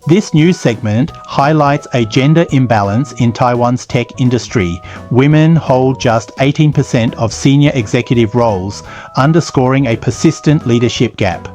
This news segment highlights a gender imbalance in Taiwan's tech industry. Women hold just 18% of senior executive roles, underscoring a persistent leadership gap.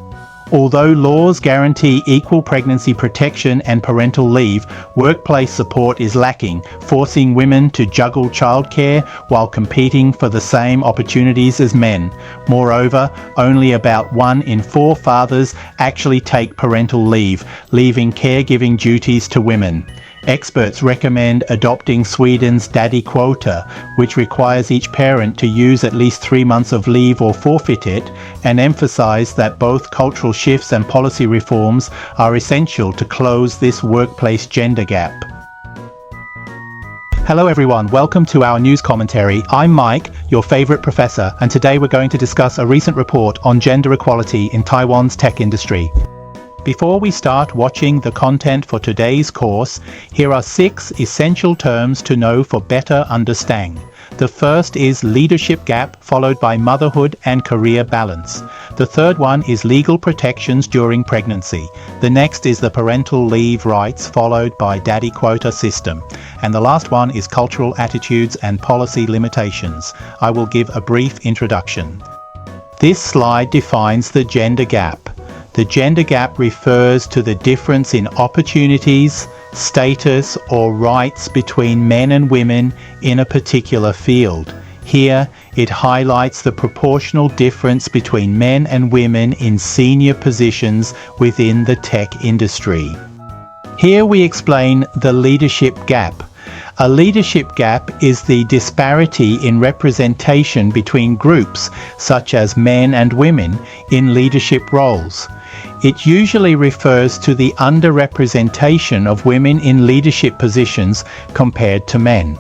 Although laws guarantee equal pregnancy protection and parental leave, workplace support is lacking, forcing women to juggle childcare while competing for the same opportunities as men. Moreover, only about 1 in 4 fathers actually take parental leave, leaving caregiving duties to women. Experts recommend adopting Sweden's daddy quota, which requires each parent to use at least 3 months of leave or forfeit it, and emphasize that both cultural shifts and policy reforms are essential to close this workplace gender gap. Hello everyone, welcome to our news commentary. I'm Mike, your favorite professor, and today we're going to discuss a recent report on gender equality in Taiwan's tech industry. Before we start watching the content for today's course, here are 6 essential terms to know for better understanding. The first is leadership gap, followed by motherhood and career balance. The third one is legal protections during pregnancy. The next is the parental leave rights, followed by daddy quota system. And the last one is cultural attitudes and policy limitations. I will give a brief introduction. This slide defines the gender gap. The gender gap refers to the difference in opportunities, status, or rights between men and women in a particular field. Here, it highlights the proportional difference between men and women in senior positions within the tech industry. Here we explain the leadership gap. A leadership gap is the disparity in representation between groups, such as men and women, in leadership roles. It usually refers to the underrepresentation of women in leadership positions compared to men.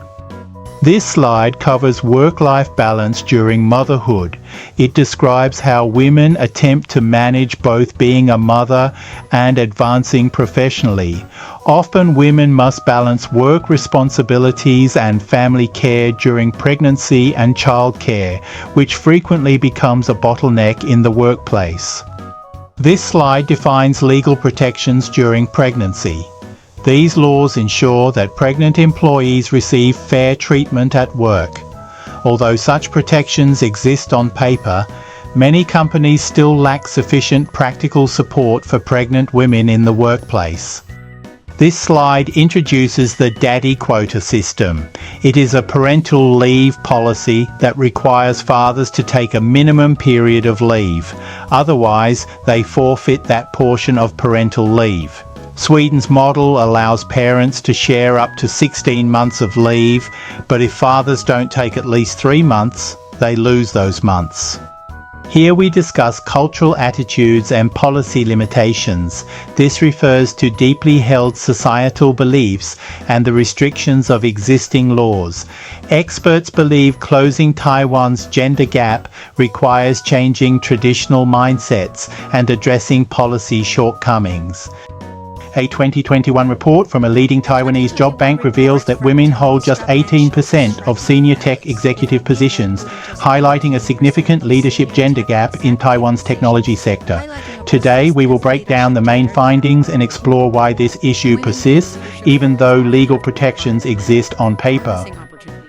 This slide covers work-life balance during motherhood. It describes how women attempt to manage both being a mother and advancing professionally. Often women must balance work responsibilities and family care during pregnancy and childcare, which frequently becomes a bottleneck in the workplace. This slide defines legal protections during pregnancy. These laws ensure that pregnant employees receive fair treatment at work. Although such protections exist on paper, many companies still lack sufficient practical support for pregnant women in the workplace. This slide introduces the daddy quota system. It is a parental leave policy that requires fathers to take a minimum period of leave. Otherwise, they forfeit that portion of parental leave. Sweden's model allows parents to share up to 16 months of leave, but if fathers don't take at least 3 months, they lose those months. Here we discuss cultural attitudes and policy limitations. This refers to deeply held societal beliefs and the restrictions of existing laws. Experts believe closing Taiwan's gender gap requires changing traditional mindsets and addressing policy shortcomings. A 2021 report from a leading Taiwanese job bank reveals that women hold just 18% of senior tech executive positions, highlighting a significant leadership gender gap in Taiwan's technology sector. Today, we will break down the main findings and explore why this issue persists, even though legal protections exist on paper.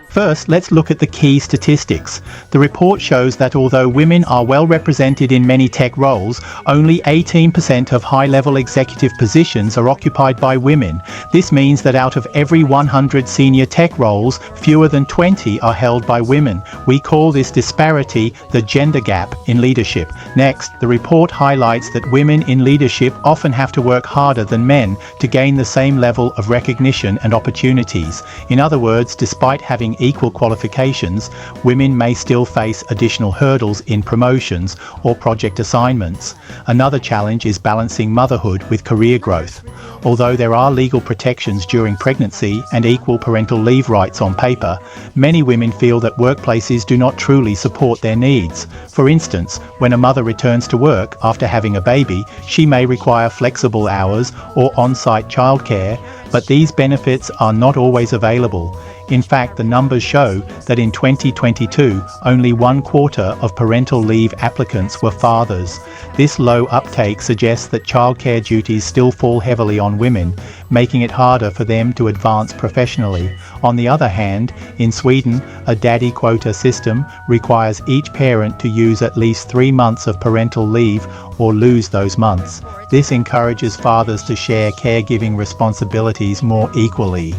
First, let's look at the key statistics. The report shows that although women are well represented in many tech roles, only 18% of high-level executive positions are occupied by women. This means that out of every 100 senior tech roles, fewer than 20 are held by women. We call this disparity the gender gap in leadership. Next, the report highlights that women in leadership often have to work harder than men to gain the same level of recognition and opportunities. In other words, despite having equal qualifications, women may still face additional hurdles in promotions or project assignments. Another challenge is balancing motherhood with career growth. Although there are legal protections during pregnancy and equal parental leave rights on paper, many women feel that workplaces do not truly support their needs. For instance, when a mother returns to work after having a baby, she may require flexible hours or on-site childcare, but these benefits are not always available. In fact, the number numbers show that in 2022, only 1/4 of parental leave applicants were fathers. This low uptake suggests that childcare duties still fall heavily on women, making it harder for them to advance professionally. On the other hand, in Sweden, a daddy quota system requires each parent to use at least 3 months of parental leave or lose those months. This encourages fathers to share caregiving responsibilities more equally.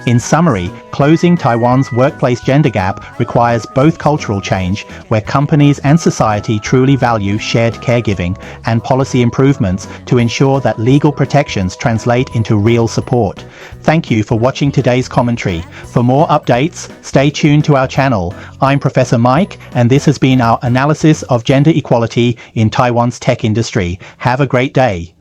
In summary, closing Taiwan's workplace gender gap requires both cultural change, where companies and society truly value shared caregiving, and policy improvements to ensure that legal protections translate into real support. Thank you for watching today's commentary. For more updates, stay tuned to our channel. I'm Professor Mike, and this has been our analysis of gender equality in Taiwan's tech industry. Have a great day.